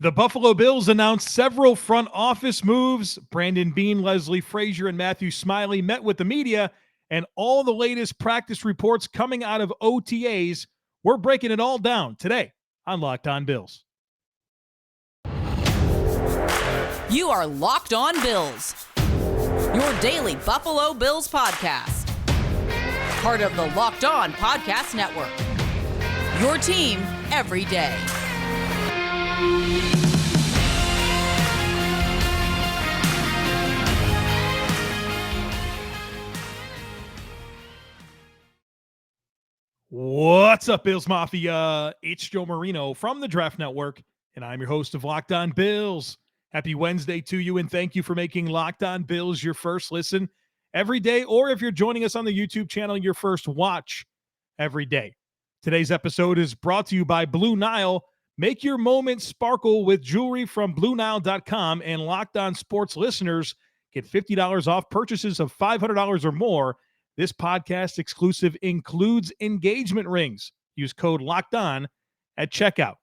The Buffalo Bills announced several front office moves. Brandon Beane, Frazier, and Matthew Smiley met with the media, and all the latest practice reports coming out of OTAs. We're breaking it all down today on Locked On Bills. You are Locked On Bills, your daily Buffalo Bills podcast. Part of the Locked On Podcast Network, your team every day. What's up, Bills Mafia? It's Joe Marino from the Draft Network, and I'm your host of Locked On Bills. Happy Wednesday to you, and thank you for making Locked On Bills your first listen every day, or if you're joining us on the YouTube channel, your first watch every day. Today's episode is brought to you by Blue Nile. Make your moment sparkle with jewelry from BlueNile.com, and Locked On Sports listeners get $50 off purchases of $500 or more. This podcast exclusive includes engagement rings. Use code Locked On at checkout.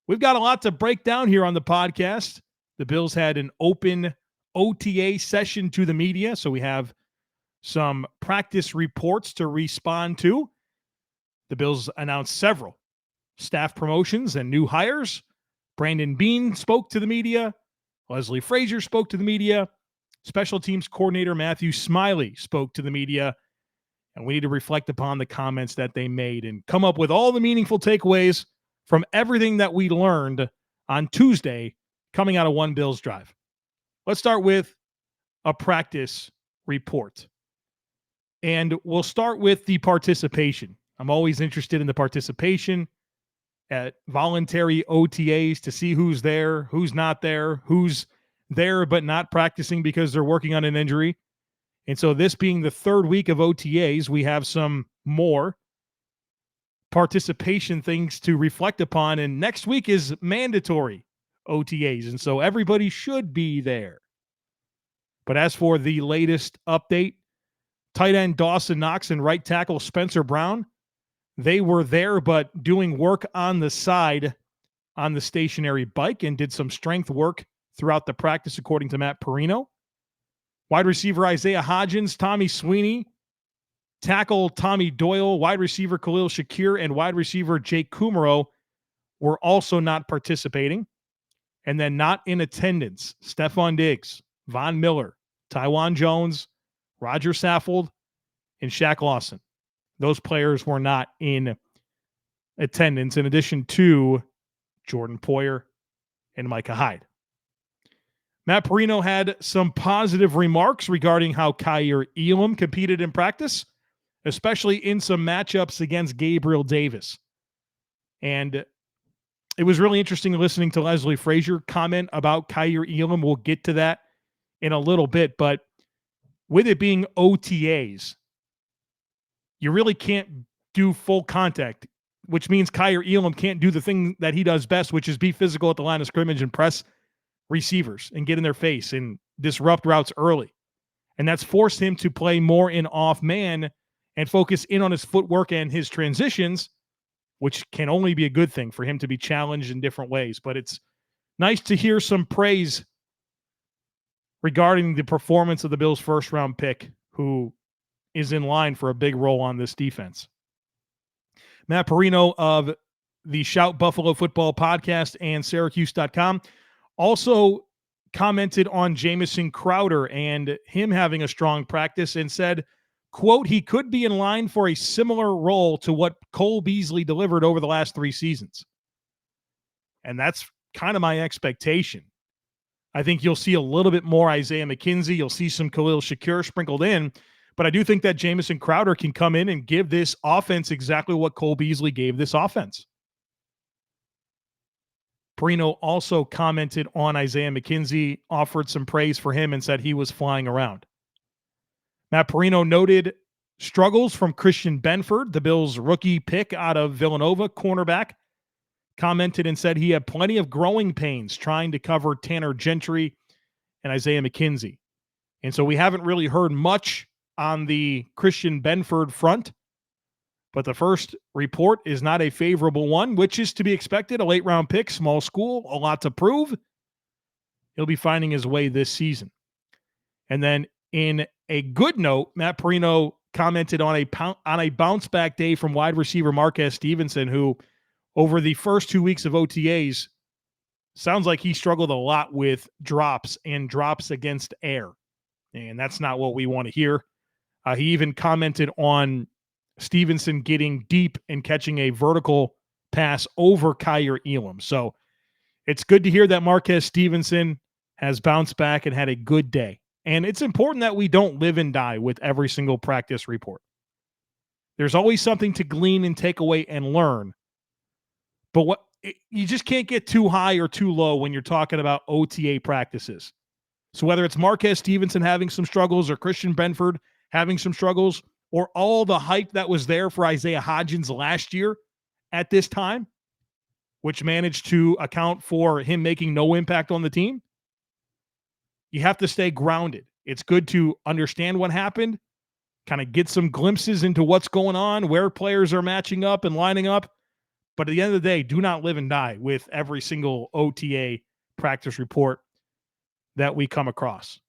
We've got a lot to break down here on the podcast. The Bills had an open OTA session to the media, so we have some practice reports to respond to. The Bills announced several staff promotions and new hires. Brandon Beane spoke to the media. Frazier spoke to the media. Special teams coordinator Matthew Smiley spoke to the media, and we need to reflect upon the comments that they made and come up with all the meaningful takeaways from everything that we learned on Tuesday coming out of One Bills Drive. Let's start with a practice report, and we'll start with the participation. I'm always interested in the participation at voluntary OTAs to see who's there, who's not there, who's there but not practicing because they're working on an injury. And so this being the third week of OTAs, we have some more participation things to reflect upon. And next week is mandatory OTAs. And so everybody should be there. But as for the latest update, tight end Dawson Knox and right tackle Spencer Brown, they were there but doing work on the side on the stationary bike and did some strength work throughout the practice, according to Matt Marino. Wide receiver Isaiah Hodgins, Tommy Sweeney, tackle Tommy Doyle, wide receiver Khalil Shakir, and wide receiver Jake Kumaro were also not participating. And then not in attendance, Stephon Diggs, Von Miller, Tywan Jones, Roger Saffold, and Shaq Lawson. Those players were not in attendance, in addition to Jordan Poyer and Micah Hyde. Matt Marino had some positive remarks regarding how Kaiir Elam competed in practice, especially in some matchups against Gabriel Davis. And it was really interesting listening to Leslie Frazier comment about Kaiir Elam. We'll get to that in a little bit, but with it being OTAs, you really can't do full contact, which means Kaiir Elam can't do the thing that he does best, which is be physical at the line of scrimmage and press receivers and get in their face and disrupt routes early. And that's forced him to play more in off man and focus in on his footwork and his transitions, which can only be a good thing for him to be challenged in different ways. But it's nice to hear some praise regarding the performance of the Bills' first round pick, who is in line for a big role on this defense. Matt Marino of the Shout Buffalo Football podcast and Syracuse.com also commented on Jamison Crowder and him having a strong practice and said, quote, he could be in line for a similar role to what Cole Beasley delivered over the last 3 seasons. And that's kind of my expectation. I think you'll see a little bit more Isaiah McKenzie. You'll see some Khalil Shakir sprinkled in. But I do think that Jamison Crowder can come in and give this offense exactly what Cole Beasley gave this offense. Marino also commented on Isaiah McKenzie, offered some praise for him, and said he was flying around. Matt Marino noted struggles from Christian Benford, the Bills' rookie pick out of Villanova, cornerback, commented and said he had plenty of growing pains trying to cover Tanner Gentry and Isaiah McKenzie. And so we haven't really heard much on the Christian Benford front. But the first report is not a favorable one, which is to be expected. A late-round pick, small school, a lot to prove. He'll be finding his way this season. And then in a good note, Matt Marino commented on a bounce-back day from wide receiver Marquez Stevenson, who over the first 2 weeks of OTAs, sounds like he struggled a lot with drops and drops against air. And that's not what we want to hear. He even commented on Stevenson getting deep and catching a vertical pass over Kyer Elam. So it's good to hear that Marquez Stevenson has bounced back and had a good day. And it's important that we don't live and die with every single practice report. There's always something to glean and take away and learn. But you just can't get too high or too low when you're talking about OTA practices. So whether it's Marquez Stevenson having some struggles or Christian Benford having some struggles, or all the hype that was there for Isaiah Hodgins last year at this time, which managed to account for him making no impact on the team, you have to stay grounded. It's good to understand what happened, kind of get some glimpses into what's going on, where players are matching up and lining up. But at the end of the day, do not live and die with every single OTA practice report that we come across.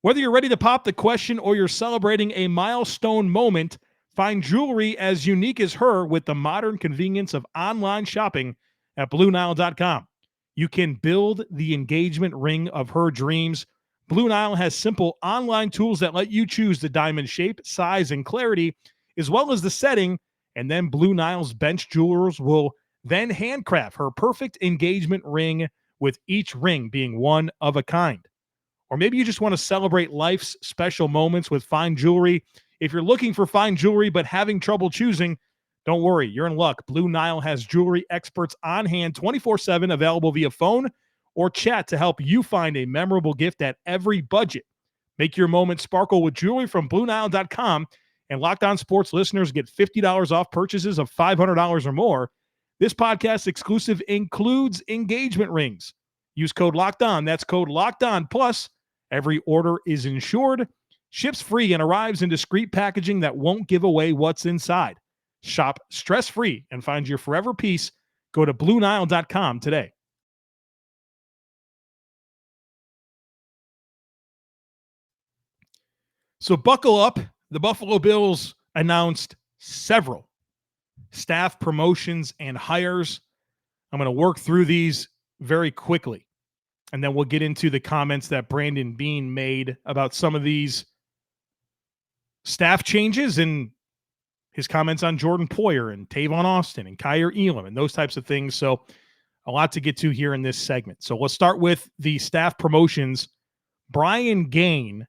Whether you're ready to pop the question or you're celebrating a milestone moment, find jewelry as unique as her with the modern convenience of online shopping at BlueNile.com. You can build the engagement ring of her dreams. Blue Nile has simple online tools that let you choose the diamond shape, size, and clarity, as well as the setting, and then Blue Nile's bench jewelers will then handcraft her perfect engagement ring, with each ring being one of a kind. Or maybe you just want to celebrate life's special moments with fine jewelry. If you're looking for fine jewelry but having trouble choosing, don't worry, you're in luck. Blue Nile has jewelry experts on hand 24/7, available via phone or chat to help you find a memorable gift at every budget. Make your moment sparkle with jewelry from BlueNile.com, and Locked On Sports listeners get $50 off purchases of $500 or more. This podcast exclusive includes engagement rings. Use code Locked On. That's code Locked On. Plus, every order is insured, ships free, and arrives in discreet packaging that won't give away what's inside. Shop stress-free and find your forever piece. Go to BlueNile.com today. So buckle up. The Buffalo Bills announced several staff promotions and hires. I'm going to work through these very quickly, and then we'll get into the comments that Brandon Beane made about some of these staff changes and his comments on Jordan Poyer and Tavon Austin and Kyer Elam and those types of things. So a lot to get to here in this segment. So let's start with the staff promotions. Brian Gaine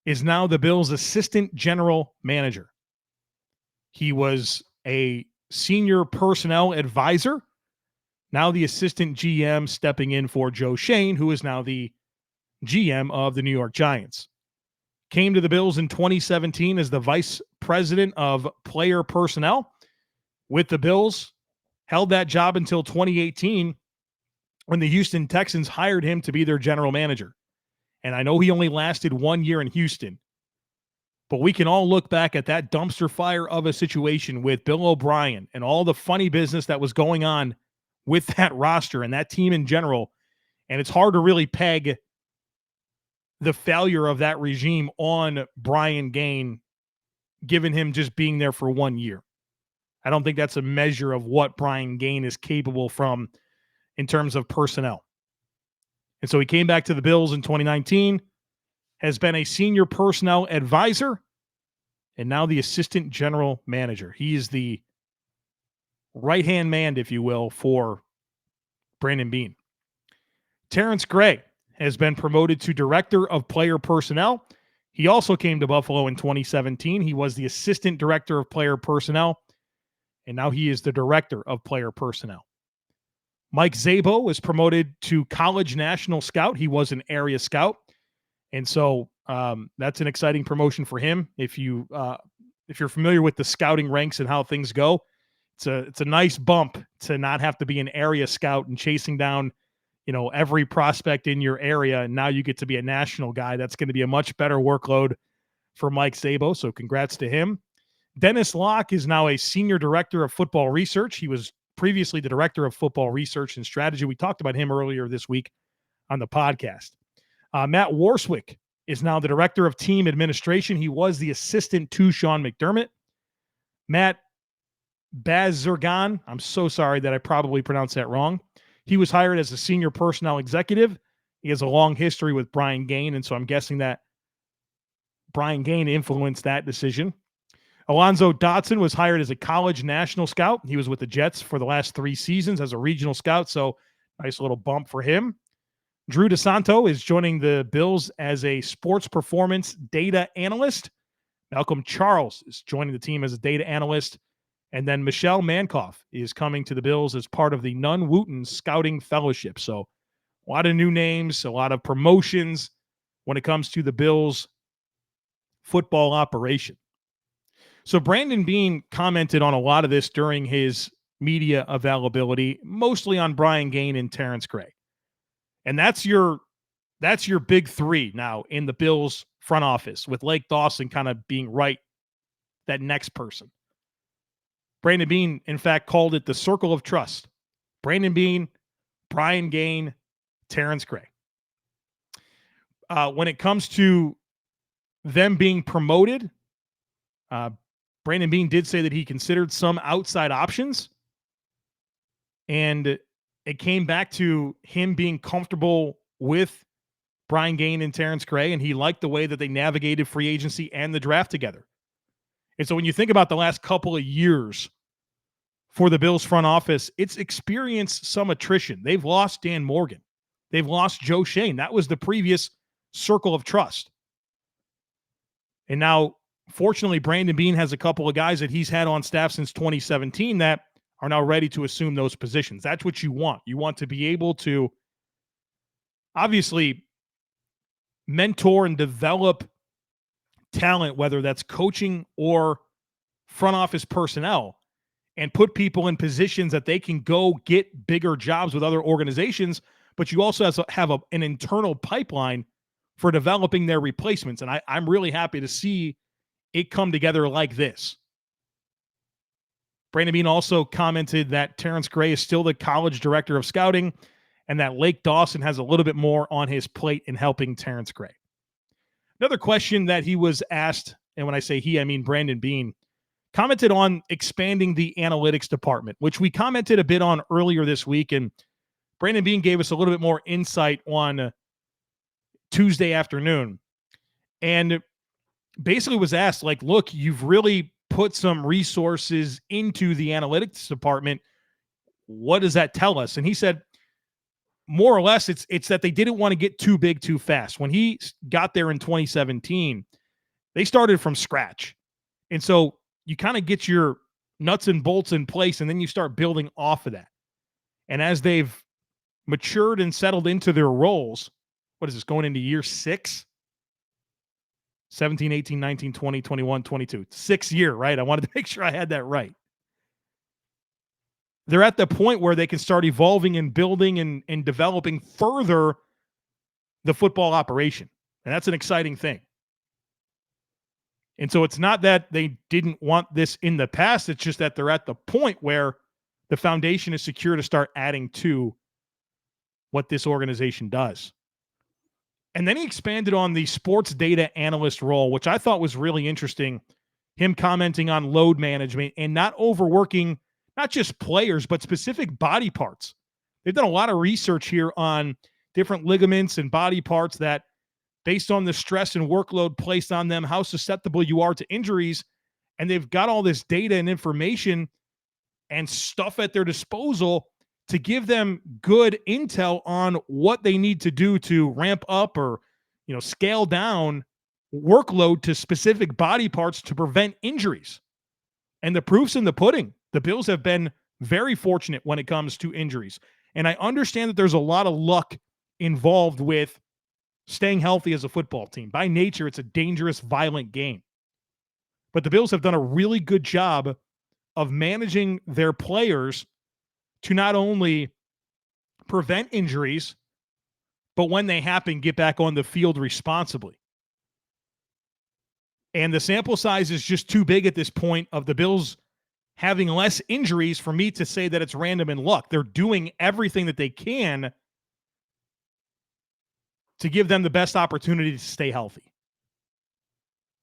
is now the Bills' assistant general manager. He was a senior personnel advisor, now the assistant GM, stepping in for Joe Shane, who is now the GM of the New York Giants. Came to the Bills in 2017 as the vice president of player personnel with the Bills, held that job until 2018 when the Houston Texans hired him to be their general manager. And I know he only lasted 1 year in Houston, but we can all look back at that dumpster fire of a situation with Bill O'Brien and all the funny business that was going on with that roster and that team in general. And it's hard to really peg the failure of that regime on Brian Gaine, given him just being there for 1 year. I don't think that's a measure of what Brian Gaine is capable from in terms of personnel. And so he came back to the Bills in 2019, has been a senior personnel advisor, and now the assistant general manager. He is the right-hand man, if you will, for Brandon Beane. Terrence Gray has been promoted to director of player personnel. He also came to Buffalo in 2017. He was the assistant director of player personnel, and now he is the director of player personnel. Mike Szabo was promoted to college national scout. He was an area scout, and so that's an exciting promotion for him. If you're familiar with the scouting ranks and how things go, it's a nice bump to not have to be an area scout and chasing down, every prospect in your area. And now you get to be a national guy. That's going to be a much better workload for Mike Szabo. So congrats to him. Dennis Locke is now a senior director of football research. He was previously the director of football research and strategy. We talked about him earlier this week on the podcast. Matt Warswick is now the director of team administration. He was the assistant to Sean McDermott. Matt Bazirgan, I'm so sorry that I probably pronounced that wrong. He was hired as a senior personnel executive. He has a long history with Brian Gaine, and so I'm guessing that Brian Gaine influenced that decision. Alonzo Dotson was hired as a college national scout. He was with the Jets for the last 3 seasons as a regional scout, so nice little bump for him. Drew DeSanto is joining the Bills as a sports performance data analyst. Malcolm Charles is joining the team as a data analyst. And then Michelle Mankoff is coming to the Bills as part of the Nunn Wooten Scouting Fellowship. So a lot of new names, a lot of promotions when it comes to the Bills football operation. So Brandon Beane commented on a lot of this during his media availability, mostly on Brian Gaine and Terrence Gray. And that's your big 3 now in the Bills front office, with Lake Dawson kind of being right, that next person. Brandon Beane, in fact, called it the circle of trust. Brandon Beane, Brian Gaine, Terrence Gray. When it comes to them being promoted, Brandon Beane did say that he considered some outside options, and it came back to him being comfortable with Brian Gaine and Terrence Gray, and he liked the way that they navigated free agency and the draft together. And so when you think about the last couple of years for the Bills front office, it's experienced some attrition. They've lost Dan Morgan. They've lost Joe Shane. That was the previous circle of trust. And now, fortunately, Brandon Beane has a couple of guys that he's had on staff since 2017 that are now ready to assume those positions. That's what you want. You want to be able to obviously mentor and develop talent, whether that's coaching or front office personnel, and put people in positions that they can go get bigger jobs with other organizations. But you also have an internal pipeline for developing their replacements. And I'm really happy to see it come together like this. Brandon Beane also commented that Terrence Gray is still the college director of scouting and that Lake Dawson has a little bit more on his plate in helping Terrence Gray. Another question that he was asked, and when I say he, I mean Brandon Beane, commented on expanding the analytics department, which we commented a bit on earlier this week. And Brandon Beane gave us a little bit more insight on Tuesday afternoon. And basically was asked, like, look, you've really put some resources into the analytics department. What does that tell us? And he said, more or less, it's that they didn't want to get too big too fast. When he got there in 2017, they started from scratch. And so you kind of get your nuts and bolts in place, and then you start building off of that. And as they've matured and settled into their roles, what is this, going into year 6? 17, 18, 19, 20, 21, 22. 6th year, right? I wanted to make sure I had that right. They're at the point where they can start evolving and building and developing further the football operation. And that's an exciting thing. And so it's not that they didn't want this in the past. It's just that they're at the point where the foundation is secure to start adding to what this organization does. And then he expanded on the sports data analyst role, which I thought was really interesting. Him commenting on load management and not overworking not just players, but specific body parts. They've done a lot of research here on different ligaments and body parts that, based on the stress and workload placed on them, how susceptible you are to injuries. And they've got all this data and information and stuff at their disposal to give them good intel on what they need to do to ramp up or, scale down workload to specific body parts to prevent injuries. And the proof's in the pudding. The Bills have been very fortunate when it comes to injuries. And I understand that there's a lot of luck involved with staying healthy as a football team. By nature, it's a dangerous, violent game. But the Bills have done a really good job of managing their players to not only prevent injuries, but when they happen, get back on the field responsibly. And the sample size is just too big at this point of the Bills having less injuries for me to say that it's random and luck. They're doing everything that they can to give them the best opportunity to stay healthy.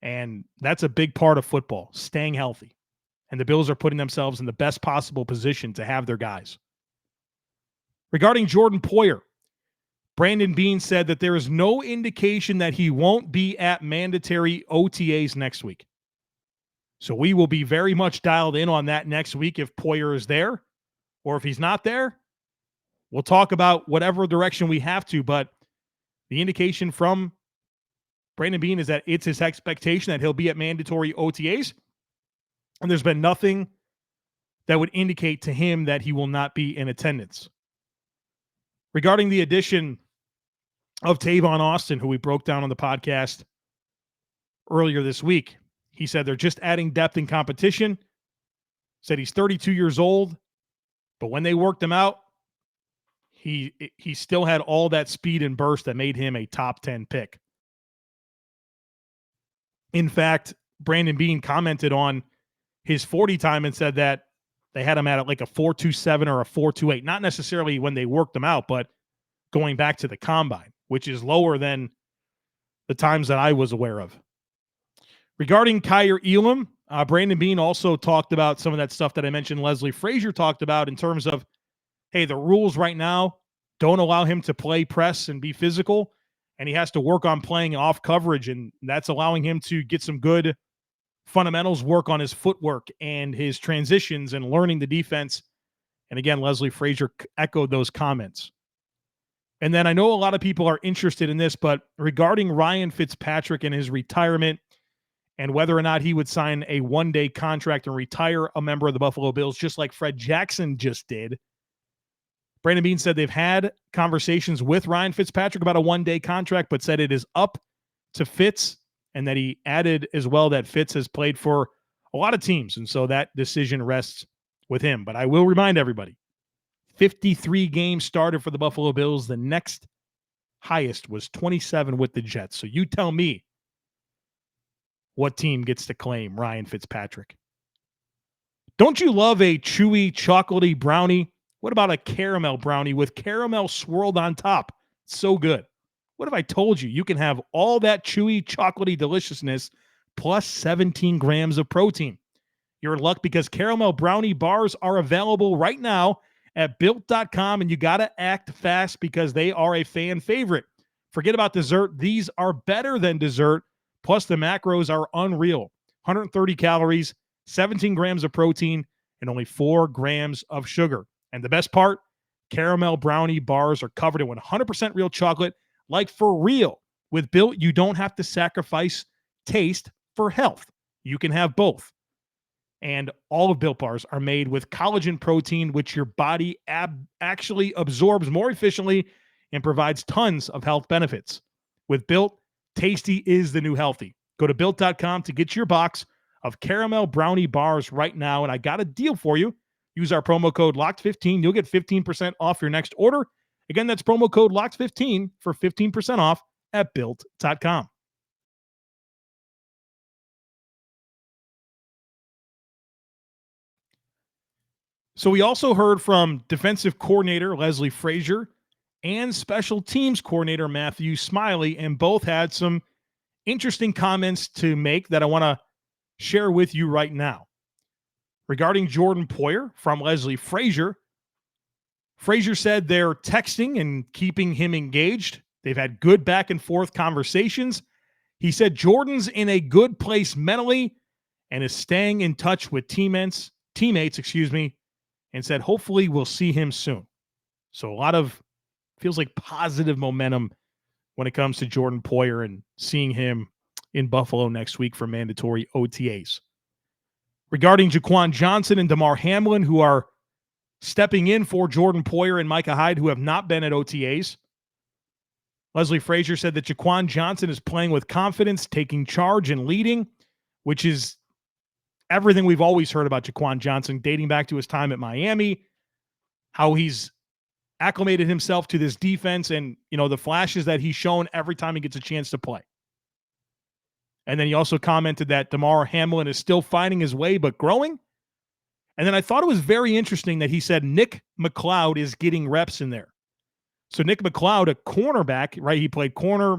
And that's a big part of football, staying healthy. And the Bills are putting themselves in the best possible position to have their guys. Regarding Jordan Poyer, Brandon Beane said that there is no indication that he won't be at mandatory OTAs next week. So we will be very much dialed in on that next week if Poyer is there, or if he's not there, we'll talk about whatever direction we have to. But the indication from Brandon Beane is that it's his expectation that he'll be at mandatory OTAs. And there's been nothing that would indicate to him that he will not be in attendance. Regarding the addition of Tavon Austin, who we broke down on the podcast earlier this week, he said they're just adding depth in competition. Said he's 32 years old, but when they worked him out, he still had all that speed and burst that made him a top 10 pick. In fact, Brandon Beane commented on his 40 time and said that they had him at like a 4.27 or a 4.28. Not necessarily when they worked him out, but going back to the combine, which is lower than the times that I was aware of. Regarding Kyer Elam, Brandon Beane also talked about some of that stuff that I mentioned Leslie Frazier talked about in terms of, hey, the rules right now don't allow him to play press and be physical, and he has to work on playing off coverage, and that's allowing him to get some good fundamentals work on his footwork and his transitions and learning the defense. And again, Leslie Frazier echoed those comments. And then I know a lot of people are interested in this, but regarding Ryan Fitzpatrick and his retirement and whether or not he would sign a one-day contract and retire a member of the Buffalo Bills, just like Fred Jackson just did, Brandon Beane said they've had conversations with Ryan Fitzpatrick about a one-day contract, but said it is up to Fitz, and that he added as well that Fitz has played for a lot of teams, and so that decision rests with him. But I will remind everybody, 53 games started for the Buffalo Bills. The next highest was 27 with the Jets. So you tell me what team gets to claim Ryan Fitzpatrick. Don't you love a chewy, chocolatey brownie? What about a caramel brownie with caramel swirled on top? So good. What if I told you you can have all that chewy, chocolatey deliciousness plus 17 grams of protein? You're in luck because caramel brownie bars are available right now at Built.com, and you got to act fast because they are a fan favorite. Forget about dessert. These are better than dessert, plus the macros are unreal. 130 calories, 17 grams of protein, and only 4 grams of sugar. And the best part, caramel brownie bars are covered in 100% real chocolate, like for real. With Built, you don't have to sacrifice taste for health. You can have both. And all of Built bars are made with collagen protein, which your body actually absorbs more efficiently and provides tons of health benefits. With Built, tasty is the new healthy. Go to Built.com to get your box of caramel brownie bars right now. And I got a deal for you. Use our promo code LOCKED15. You'll get 15% off your next order. Again, that's promo code LOCKED15 for 15% off at Built.com. So we also heard from defensive coordinator Leslie Frazier and special teams coordinator Matthew Smiley, and both had some interesting comments to make that I want to share with you right now. Regarding Jordan Poyer from Leslie Frazier, Frazier said they're texting and keeping him engaged. They've had good back and forth conversations. He said Jordan's in a good place mentally and is staying in touch with teammates, and said hopefully we'll see him soon. So a lot of, feels like positive momentum when it comes to Jordan Poyer and seeing him in Buffalo next week for mandatory OTAs. Regarding Jaquan Johnson and Damar Hamlin, who are stepping in for Jordan Poyer and Micah Hyde, who have not been at OTAs, Leslie Frazier said that Jaquan Johnson is playing with confidence, taking charge and leading, which is everything we've always heard about Jaquan Johnson, dating back to his time at Miami, how he's acclimated himself to this defense and, the flashes that he's shown every time he gets a chance to play. And then he also commented that Damar Hamlin is still finding his way, but growing. And then I thought it was very interesting that he said Nick McLeod is getting reps in there. So Nick McLeod, a cornerback, right? He played corner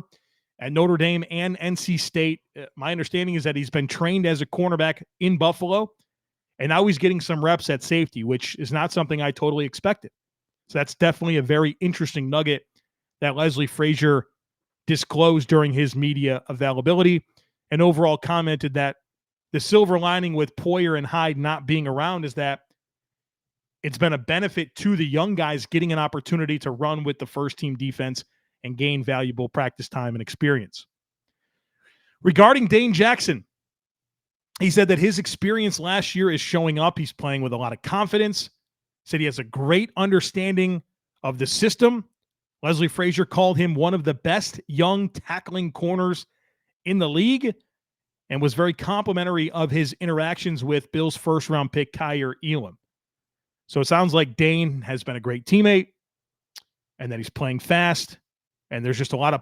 at Notre Dame and NC State. My understanding is that he's been trained as a cornerback in Buffalo, and now he's getting some reps at safety, which is not something I totally expected. So that's definitely a very interesting nugget that Leslie Frazier disclosed during his media availability, and overall commented that the silver lining with Poyer and Hyde not being around is that it's been a benefit to the young guys getting an opportunity to run with the first team defense and gain valuable practice time and experience. Regarding Dane Jackson, he said that his experience last year is showing up. He's playing with a lot of confidence. Said he has a great understanding of the system. Leslie Frazier called him one of the best young tackling corners in the league and was very complimentary of his interactions with Bills' first-round pick, Kyer Elam. So it sounds like Dane has been a great teammate and that he's playing fast. And there's just a lot of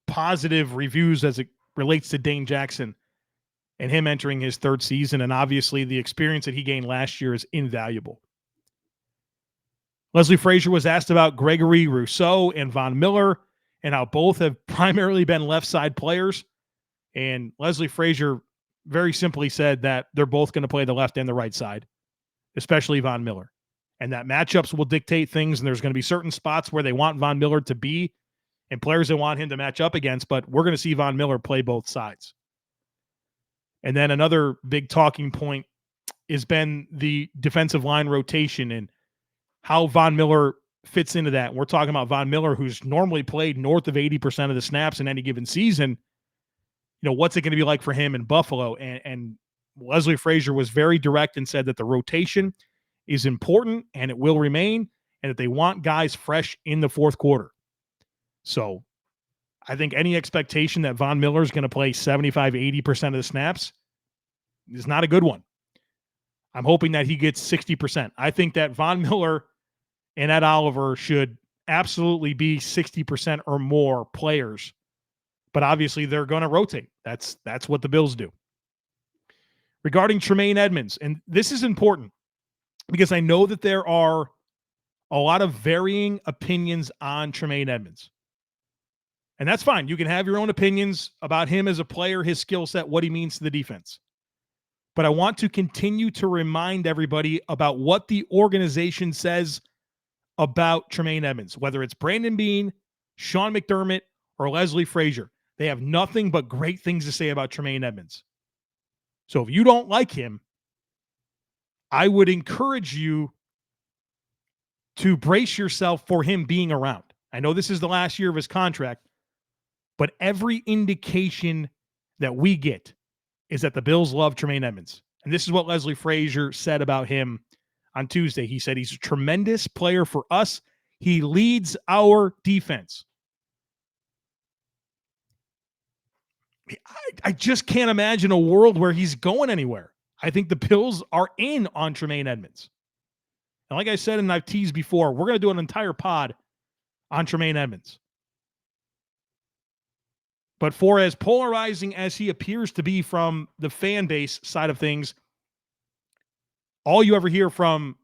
positive reviews as it relates to Dane Jackson and him entering his third season. And obviously the experience that he gained last year is invaluable. Leslie Frazier was asked about Gregory Rousseau and Von Miller and how both have primarily been left side players. And Leslie Frazier very simply said that they're both going to play the left and the right side, especially Von Miller. And that matchups will dictate things, and there's going to be certain spots where they want Von Miller to be and players they want him to match up against, but we're going to see Von Miller play both sides. And then another big talking point has been the defensive line rotation and how Von Miller fits into that. We're talking about Von Miller, who's normally played north of 80% of the snaps in any given season. You know, what's it going to be like for him in Buffalo? And Leslie Frazier was very direct and said that the rotation is important and it will remain, and that they want guys fresh in the fourth quarter. So I think any expectation that Von Miller is going to play 75, 80% of the snaps is not a good one. I'm hoping that he gets 60%. I think that Von Miller and Ed Oliver should absolutely be 60% or more players, but obviously they're going to rotate. That's what the Bills do. Regarding Tremaine Edmonds, and this is important because I know that there are a lot of varying opinions on Tremaine Edmonds. And that's fine. You can have your own opinions about him as a player, his skill set, what he means to the defense. But I want to continue to remind everybody about what the organization says about Tremaine Edmonds, whether it's Brandon Beane, Sean McDermott, or Leslie Frazier. They have nothing but great things to say about Tremaine Edmonds. So if you don't like him, I would encourage you to brace yourself for him being around. I know this is the last year of his contract, but every indication that we get is that the Bills love Tremaine Edmonds. And this is what Leslie Frazier said about him on Tuesday. He said he's a tremendous player for us. He leads our defense. I just can't imagine a world where he's going anywhere. I think the Bills are in on Tremaine Edmonds. And like I said, and I've teased before, we're going to do an entire pod on Tremaine Edmonds. But for as polarizing as he appears to be from the fan base side of things, all you ever hear from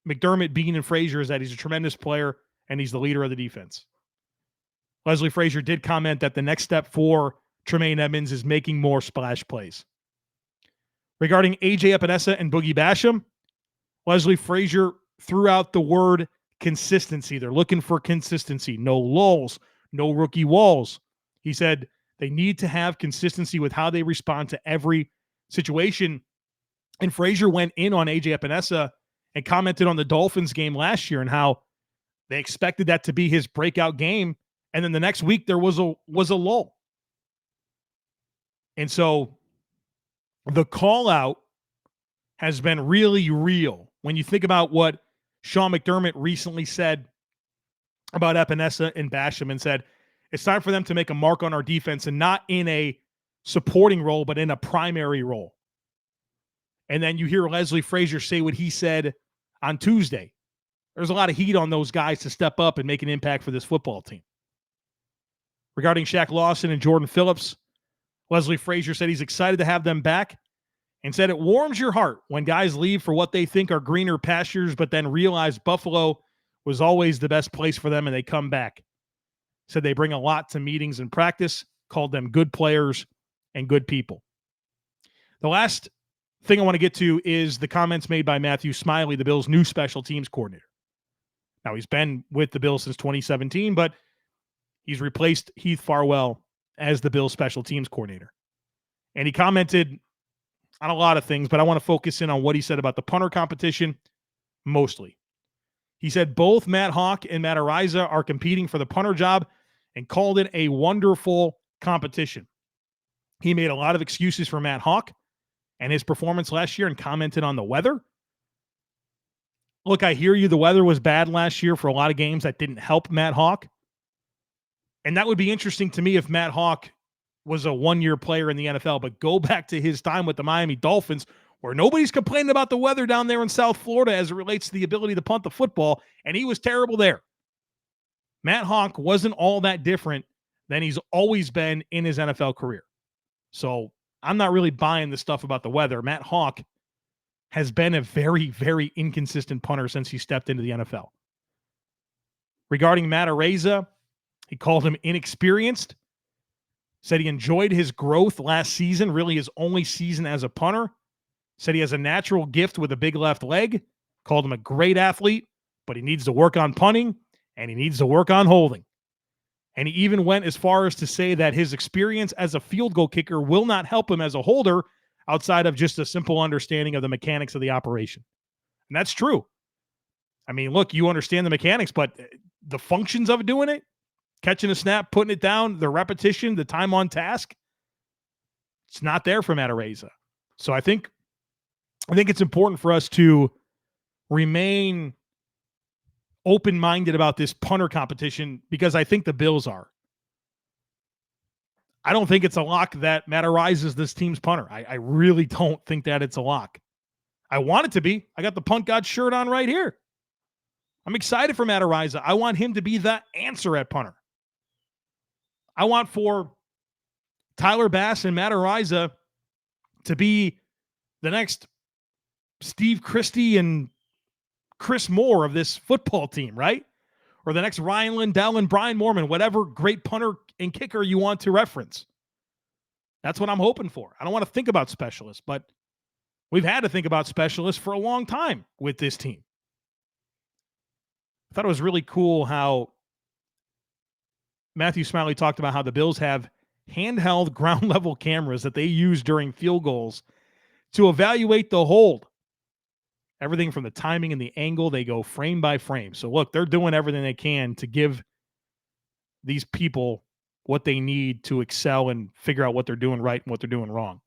McDermott, Beane, and Frazier is that he's a tremendous player and he's the leader of the defense. Leslie Frazier did comment that the next step for Tremaine Edmonds is making more splash plays. Regarding AJ Epinesa and Boogie Basham, Leslie Frazier threw out the word consistency. They're looking for consistency. No lulls, no rookie walls. He said they need to have consistency with how they respond to every situation. And Frazier went in on AJ Epinesa and commented on the Dolphins game last year and how they expected that to be his breakout game. And then the next week there was a lull. And so the call out has been really real. When you think about what Sean McDermott recently said about Epinesa and Basham and said, it's time for them to make a mark on our defense and not in a supporting role, but in a primary role. And then you hear Leslie Frazier say what he said on Tuesday. There's a lot of heat on those guys to step up and make an impact for this football team. Regarding Shaq Lawson and Jordan Phillips, Leslie Frazier said he's excited to have them back and said it warms your heart when guys leave for what they think are greener pastures, but then realize Buffalo was always the best place for them and they come back. Said they bring a lot to meetings and practice, called them good players and good people. The last thing I want to get to is the comments made by Matthew Smiley, the Bills' new special teams coordinator. Now, he's been with the Bills since 2017, but he's replaced Heath Farwell as the Bills' special teams coordinator. And he commented on a lot of things, but I want to focus in on what he said about the punter competition mostly. He said both Matt Hawk and Matt Araiza are competing for the punter job and called it a wonderful competition. He made a lot of excuses for Matt Hawk and his performance last year and commented on the weather. Look, I hear you. The weather was bad last year for a lot of games. That didn't help Matt Hawk. And that would be interesting to me if Matt Hawk was a one-year player in the NFL, but go back to his time with the Miami Dolphins where nobody's complaining about the weather down there in South Florida as it relates to the ability to punt the football, and he was terrible there. Matt Hawk wasn't all that different than he's always been in his NFL career. So I'm not really buying the stuff about the weather. Matt Hawk has been a very, very inconsistent punter since he stepped into the NFL. Regarding Matt Araiza, he called him inexperienced, said he enjoyed his growth last season, really his only season as a punter, said he has a natural gift with a big left leg, called him a great athlete, but he needs to work on punting, and he needs to work on holding. And he even went as far as to say that his experience as a field goal kicker will not help him as a holder outside of just a simple understanding of the mechanics of the operation. And that's true. I mean, look, you understand the mechanics, but the functions of doing it, catching a snap, putting it down, the repetition, the time on task, it's not there for Matt Araiza. So I think it's important for us to remain open-minded about this punter competition because I think the Bills are. I don't think it's a lock that Matt Araiza is this team's punter. I really don't think that it's a lock. I want it to be. I got the Punt God shirt on right here. I'm excited for Matt Araiza. I want him to be the answer at punter. I want for Tyler Bass and Matt Araiza to be the next Steve Christie and Chris Moore of this football team, right? Or the next Ryan Lindell and Brian Moorman, whatever great punter and kicker you want to reference. That's what I'm hoping for. I don't want to think about specialists, but we've had to think about specialists for a long time with this team. I thought it was really cool how Matthew Smiley talked about how the Bills have handheld ground level cameras that they use during field goals to evaluate the hold. Everything from the timing and the angle, they go frame by frame. So look, they're doing everything they can to give these people what they need to excel and figure out what they're doing right and what they're doing wrong.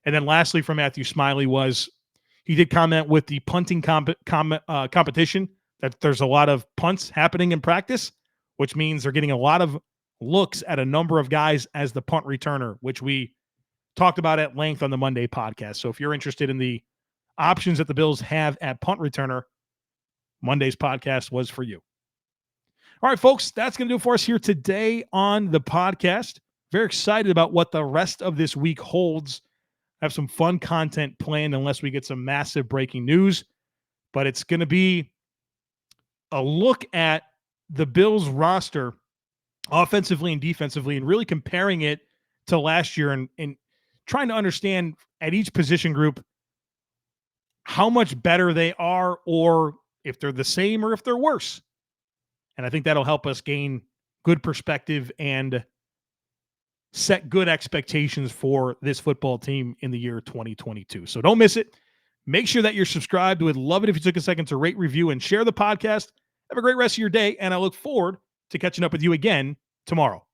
And then lastly from Matthew Smiley was he did comment with the punting competition that there's a lot of punts happening in practice, which means they're getting a lot of looks at a number of guys as the punt returner, which we talked about at length on the Monday podcast. So if you're interested in the options that the Bills have at punt returner, Monday's podcast was for you. All right, folks, that's going to do it for us here today on the podcast. Very excited about what the rest of this week holds. I have some fun content planned unless we get some massive breaking news, but it's going to be a look at the Bills roster offensively and defensively and really comparing it to last year and trying to understand at each position group how much better they are or if they're the same or if they're worse. And I think that'll help us gain good perspective and set good expectations for this football team in the year 2022. So don't miss it. Make sure that you're subscribed. We'd love it if you took a second to rate, review, and share the podcast. Have a great rest of your day, and I look forward to catching up with you again tomorrow.